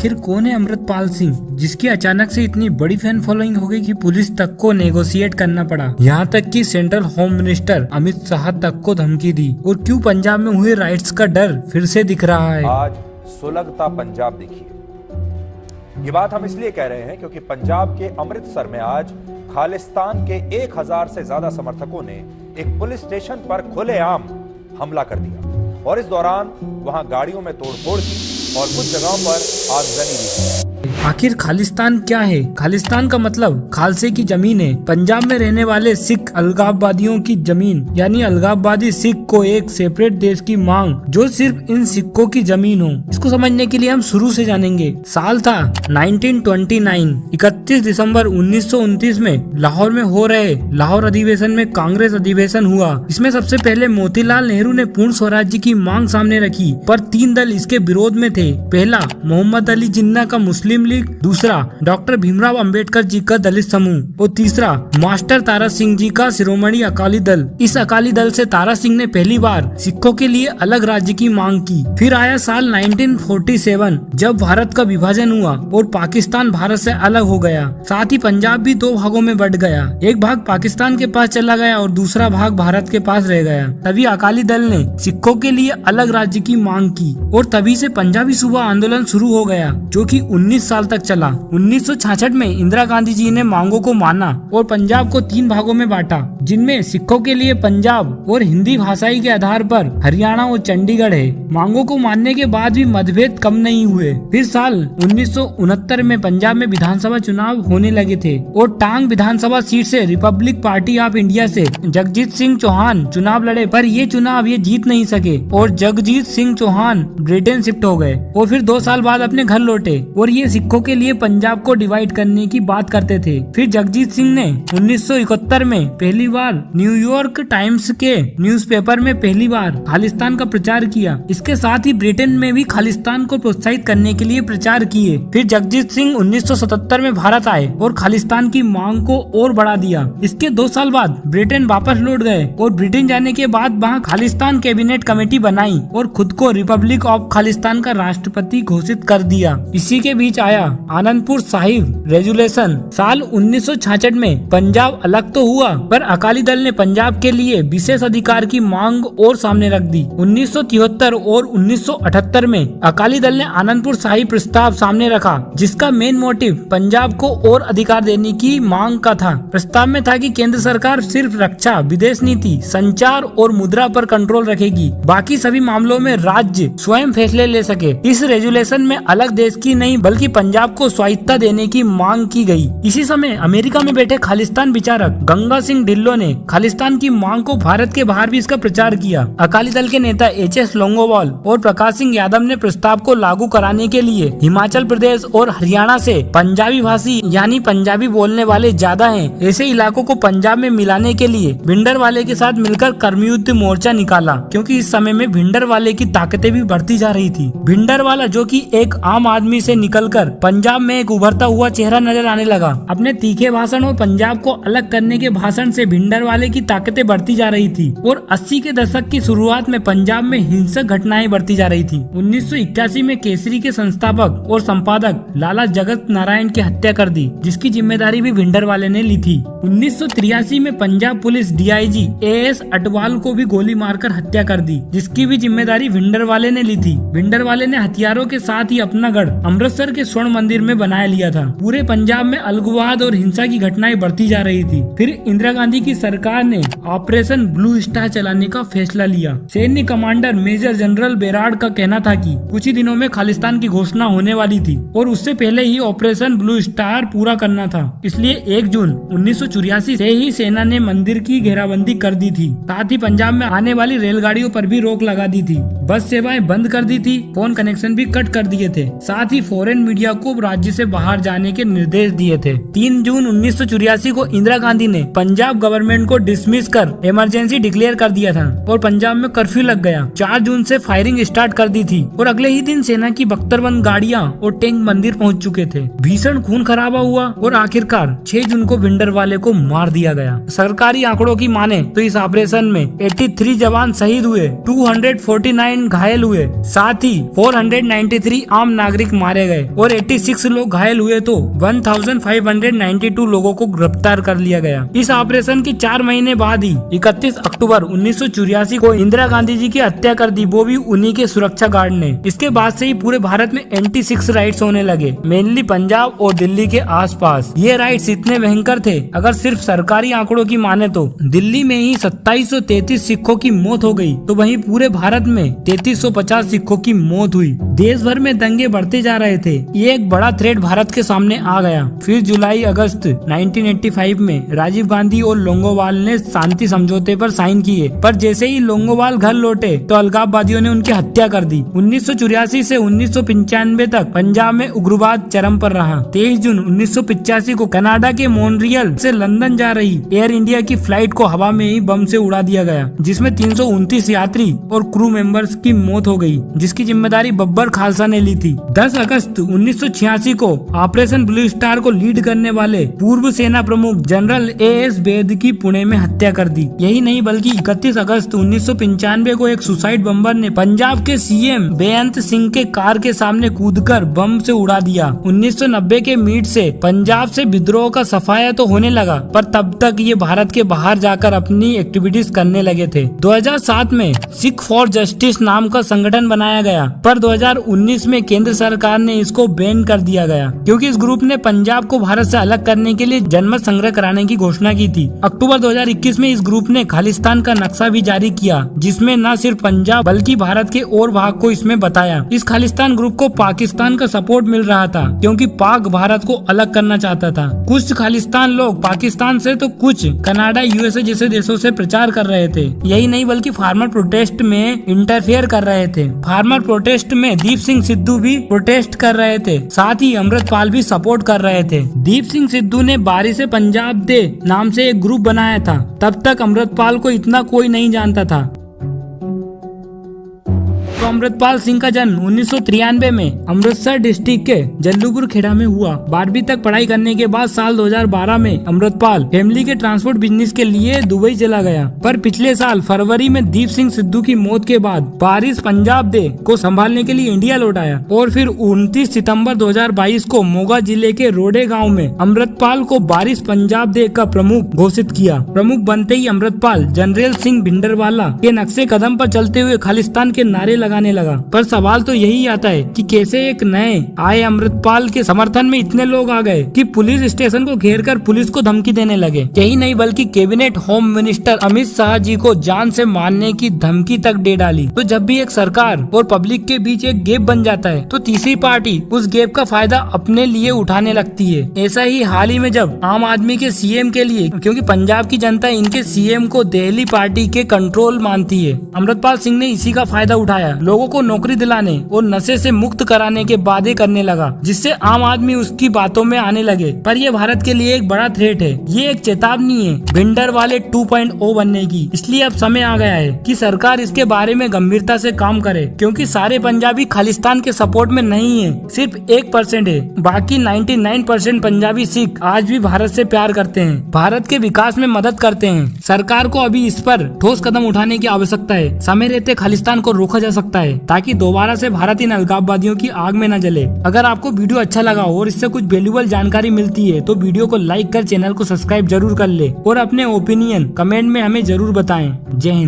आखिर कौन है अमृतपाल सिंह, जिसकी अचानक से इतनी बड़ी फैन फॉलोइंग हो गई कि पुलिस तक को नेगोशिएट करना पड़ा, यहाँ तक कि central home minister Amit Shah तक को धमकी दी। और क्यों पंजाब में हुए राइट्स का डर फिर से दिख रहा है। आज सुलगता पंजाब देखिए। ये बात हम इसलिए कह रहे हैं क्योंकि पंजाब के अमृतसर में आज खालिस्तान के 1000 से ज्यादा समर्थकों ने एक पुलिस स्टेशन पर खुलेआम हमला कर दिया और इस दौरान वहां गाड़ियों में तोड़फोड़ की और कुछ जगहों पर आगजनी भी की। आखिर खालिस्तान क्या है? खालिस्तान का मतलब खालसे की जमीन है। पंजाब में रहने वाले सिख अलगाववादियों की जमीन, यानी अलगाववादी सिख को एक सेपरेट देश की मांग जो सिर्फ इन सिखों की जमीन हो। इसको समझने के लिए हम शुरू से जानेंगे। साल था 1929। 31 दिसंबर 1929 में लाहौर में हो रहे लाहौर अधिवेशन में कांग्रेस अधिवेशन हुआ। इसमें सबसे पहले मोतीलाल नेहरू ने पूर्ण स्वराज्य की मांग सामने रखी, पर 3 दल इसके विरोध में थे। पहला मोहम्मद अली जिन्ना का मुस्लिम लीग, दूसरा डॉक्टर भीमराव अंबेडकर जी का दलित समूह और तीसरा मास्टर तारा सिंह जी का शिरोमणि अकाली दल। इस अकाली दल से तारा सिंह ने पहली बार सिखों के लिए अलग राज्य की मांग की। फिर आया साल 1947 जब भारत का विभाजन हुआ और पाकिस्तान भारत से अलग हो गया। साथ ही पंजाब भी 2 भागों में बंट गया। एक भाग पाकिस्तान के पास चला गया और दूसरा भाग भारत के पास रह गया। तभी अकाली दल ने सिखों के लिए अलग राज्य की मांग की और तभी से पंजाबी सूबा आंदोलन शुरू हो गया, जो कि 19 साल तक चला। 1966 में इंदिरा गांधी जी ने मांगों को माना और पंजाब को 3 भागों में बांटा, जिनमें सिखों के लिए पंजाब और हिंदी भाषाई के आधार पर हरियाणा और चंडीगढ़ है। मांगों को मानने के बाद भी मतभेद कम नहीं हुए। फिर साल 1969 में पंजाब में विधानसभा चुनाव होने लगे थे और टांग विधानसभा सीट से रिपब्लिक पार्टी ऑफ इंडिया से जगजीत सिंह चौहान चुनाव लड़े, पर ये चुनाव ये जीत नहीं सके और जगजीत सिंह चौहान ब्रिटेन शिफ्ट हो गए और फिर 2 साल बाद अपने घर लौटे। और ये सिखों के लिए पंजाब को डिवाइड करने की बात करते थे। फिर जगजीत सिंह ने 1971 में पहली बार न्यूयॉर्क टाइम्स के न्यूज़पेपर में पहली बार खालिस्तान का प्रचार किया। इसके साथ ही ब्रिटेन में भी खालिस्तान को प्रोत्साहित करने के लिए प्रचार किए। फिर जगजीत सिंह 1977 में भारत आए और खालिस्तान की मांग को और बढ़ा दिया। इसके 2 साल बाद ब्रिटेन वापस लौट गए और ब्रिटेन जाने के बाद वहाँ खालिस्तान कैबिनेट कमेटी बनाई और खुद को रिपब्लिक ऑफ खालिस्तान का राष्ट्रपति घोषित कर दिया। इसी के बीच आया आनंदपुर साहिब रेजुलेशन। साल 1966 में पंजाब अलग तो हुआ, पर अकाली दल ने पंजाब के लिए विशेष अधिकार की मांग और सामने रख दी। 1973 और 1978 में अकाली दल ने आनंदपुर साहिब प्रस्ताव सामने रखा, जिसका मेन मोटिव पंजाब को और अधिकार देने की मांग का था। प्रस्ताव में था कि केंद्र सरकार सिर्फ रक्षा, विदेश नीति, संचार और मुद्रा पर कंट्रोल रखेगी, बाकी सभी मामलों में राज्य स्वयं फैसले ले सके। इस रेजुलेशन में अलग देश की नहीं बल्कि पंजाब को स्वायत्तता देने की मांग की गई। इसी समय अमेरिका में बैठे खालिस्तान विचारक गंगा सिंह ढिल्लों ने खालिस्तान की मांग को भारत के बाहर भी इसका प्रचार किया। अकाली दल के नेता HS लोंगोवाल और प्रकाश सिंह यादव ने प्रस्ताव को लागू कराने के लिए हिमाचल प्रदेश और हरियाणा से पंजाबी भाषी यानी पंजाबी बोलने वाले ज्यादा हैं, ऐसे इलाकों को पंजाब में मिलाने के लिए भिंडरवाले के साथ मिलकर कर्मयुद्ध मोर्चा निकाला, क्योंकि इस समय में भिंडरवाले की ताकतें भी बढ़ती जा रही थी। भिंडरवाला जो कि एक आम आदमी से निकलकर पंजाब में एक उभरता हुआ चेहरा नजर आने लगा। अपने तीखे भाषण और पंजाब को अलग करने के भाषण से भिंडरवाले की ताकतें बढ़ती जा रही थी और 80 के दशक की शुरुआत में पंजाब में हिंसक घटनाएं बढ़ती जा रही थी। 1981 में केसरी के संस्थापक और संपादक लाला जगत नारायण की हत्या कर दी, जिसकी जिम्मेदारी भी भिंडरवाले ने ली थी। 1983 में Punjab police DIG AS Atwal को भी गोली मारकर हत्या कर दी, जिसकी भी जिम्मेदारी भिंडरवाले ने ली थी। भिंडरवाले ने हथियारों के साथ ही अपना गढ़ अमृतसर के स्वर्ण मंदिर में बनाया लिया था। पूरे पंजाब में अलगवाद और हिंसा की घटनाएं बढ़ती जा रही थी। फिर इंदिरा गांधी की सरकार ने ऑपरेशन ब्लू स्टार चलाने का फैसला लिया। सैन्य कमांडर मेजर जनरल बेराड का कहना था कि कुछ ही दिनों में खालिस्तान की घोषणा होने वाली थी और उससे पहले ही ऑपरेशन ब्लू स्टार पूरा करना था। इसलिए 1 जून 1984 से ही सेना ने मंदिर की घेराबंदी कर दी थी। साथ ही पंजाब में आने वाली रेलगाड़ियों पर भी रोक लगा दी थी। बस सेवाएं बंद कर दी थी, फोन कनेक्शन भी कट कर दिए थे। साथ ही फॉरेन मीडिया को राज्य से बाहर जाने के निर्देश दिए थे। 3 जून 1984 को इंदिरा गांधी ने पंजाब गवर्नमेंट को डिसमिस कर इमरजेंसी डिक्लेयर कर दिया था और पंजाब में कर्फ्यू लग गया। 4 जून से फायरिंग स्टार्ट कर दी थी और अगले ही दिन सेना की बख्तरबंद गाड़ियां और टैंक मंदिर पहुंच चुके थे। भीषण खून खराबा हुआ और आखिरकार 6 जून को भिंडरवाले को मार दिया गया। सरकारी आंकड़ों की माने तो इस ऑपरेशन में 83 जवान शहीद हुए, 249 घायल हुए, साथ ही 493 आम नागरिक मारे गए और 86 लोग घायल हुए तो 1592 लोगों को गिरफ्तार कर लिया गया। इस ऑपरेशन के 4 महीने बाद ही 31 अक्टूबर 1984 को इंदिरा गांधी जी की हत्या कर दी, वो भी उन्हीं के सुरक्षा गार्ड ने। इसके बाद से ही पूरे भारत में एंटी सिक्स राइट्स होने लगे, मेनली पंजाब और दिल्ली के आसपास। ये राइट्स इतने भयंकर थे, अगर सिर्फ सरकारी आंकड़ों की माने तो दिल्ली में ही 2733 सिखों की मौत हो गई, तो वहीं पूरे भारत में 3350 सिखों की मौत हुई। देश भर में दंगे बढ़ते जा रहे थे। ये एक बड़ा थ्रेट भारत के सामने आ गया। फिर जुलाई अगस्त 1985 में राजीव गांधी और लोंगोवाल ने शांति समझौते पर साइन किए, पर जैसे ही लोंगोवाल घर लौटे तो अलगाववादियों ने उनकी हत्या कर दी। 1984 से 1995 तक पंजाब में उग्रवाद चरम पर रहा। 23 जून 1985 को कनाडा के मॉन्ट्रियल से लंदन जा रही एयर इंडिया की फ्लाइट को हवा में ही बम से उड़ा दिया गया, जिसमें 329 यात्री और क्रू मेंबर्स की मौत हो गई, जिसकी जिम्मेदारी बब्बर खालसा ने ली थी। 10 अगस्त 1986 को ऑपरेशन ब्लू स्टार को लीड करने वाले पूर्व सेना प्रमुख जनरल AS बेद की पुणे में हत्या कर दी। यही नहीं बल्कि 31 अगस्त 1995 को एक सुसाइड बम्बर ने पंजाब के CM बेअंत सिंह के कार के सामने कूदकर बम से उड़ा दिया। 1990 के मीट से पंजाब से विद्रोह का सफाया तो होने लगा, पर तब तक ये भारत के बाहर जाकर अपनी एक्टिविटीज करने लगे थे। 2007 में सिख फॉर जस्टिस नाम का संगठन बनाया गया, पर 2019 में केंद्र सरकार ने इसको बैन कर दिया गया, क्योंकि इस ग्रुप ने पंजाब को भारत से अलग करने के लिए जनमत संग्रह कराने की घोषणा की थी। अक्टूबर 2021 में इस ग्रुप ने खालिस्तान का नक्शा भी जारी किया, जिसमें न सिर्फ पंजाब बल्कि भारत के और भाग को इसमें बताया। इस खालिस्तान ग्रुप को पाकिस्तान का सपोर्ट मिल रहा था, क्योंकि पाक भारत को अलग करना चाहता था। कुछ खालिस्तान लोग पाकिस्तान से तो कुछ कनाडा, USA जैसे देशों से प्रचार कर रहे थे। यही नहीं बल्कि फार्मर प्रोटेस्ट में इंटरफेयर कर रहे थे। फार्मर प्रोटेस्ट में दीप सिंह सिद्धू भी प्रोटेस्ट कर रहे थे, साथ ही अमृतपाल भी सपोर्ट कर रहे थे। दीप सिंह सिद्धू ने बारी से पंजाब दे नाम से एक ग्रुप बनाया था। तब तक अमृतपाल को इतना कोई नहीं जानता था। तो अमृतपाल सिंह का जन्म 1993 में अमृतसर डिस्ट्रिक्ट के जल्लूपुर खेड़ा में हुआ। 12वीं तक पढ़ाई करने के बाद साल 2012 में अमृतपाल फैमिली के ट्रांसपोर्ट बिजनेस के लिए दुबई चला गया, पर पिछले साल फरवरी में दीप सिंह सिद्धू की मौत के बाद बारिश पंजाब दे को संभालने के लिए इंडिया लौट आया और फिर 29 सितंबर 2022 को मोगा जिले के रोडे गाँव में अमृतपाल को बारिश पंजाब दे का प्रमुख घोषित किया। प्रमुख बनते ही अमृतपाल जनरल सिंह भिंडरवाला के नक्शे कदम पर चलते हुए खालिस्तान के नारे लगाने लगा। पर सवाल तो यही आता है कि कैसे एक नए आए अमृतपाल के समर्थन में इतने लोग आ गए कि पुलिस स्टेशन को घेरकर पुलिस को धमकी देने लगे। यही नहीं बल्कि cabinet home minister Amit Shah ji को जान से मारने की धमकी तक दे डाली। तो जब भी एक सरकार और पब्लिक के बीच एक गैप बन जाता है, तो तीसरी पार्टी उस गैप का फायदा अपने लिए उठाने लगती है। ऐसा ही हाल ही में जब आम आदमी के CM के लिए, क्योंकि पंजाब की जनता इनके CM को दिल्ली पार्टी के कंट्रोल मानती है, अमृतपाल सिंह ने इसी का फायदा उठाया। लोगों को नौकरी दिलाने और नशे से मुक्त कराने के वादे करने लगा, जिससे आम आदमी उसकी बातों में आने लगे। पर ये भारत के लिए एक बड़ा थ्रेट है। ये एक चेतावनी है भिंडरवाले 2.0 बनने की। इसलिए अब समय आ गया है कि सरकार इसके बारे में गंभीरता से काम करे, क्योंकि सारे पंजाबी खालिस्तान के सपोर्ट में नहीं है, सिर्फ 1% है। बाकी 99% पंजाबी सिख आज भी भारत से प्यार करते हैं, भारत के विकास में मदद करते हैं। सरकार को अभी इस पर ठोस कदम उठाने की आवश्यकता है। समय रहते खालिस्तान को रोका जा सकता है, ताकि दोबारा से भारत इन अलगाववादियों की आग में न जले। अगर आपको वीडियो अच्छा लगा और इससे कुछ वैल्यूएबल जानकारी मिलती है, तो वीडियो को लाइक कर चैनल को सब्सक्राइब जरूर कर ले और अपने ओपिनियन कमेंट में हमें जरूर बताएं। जय हिंद।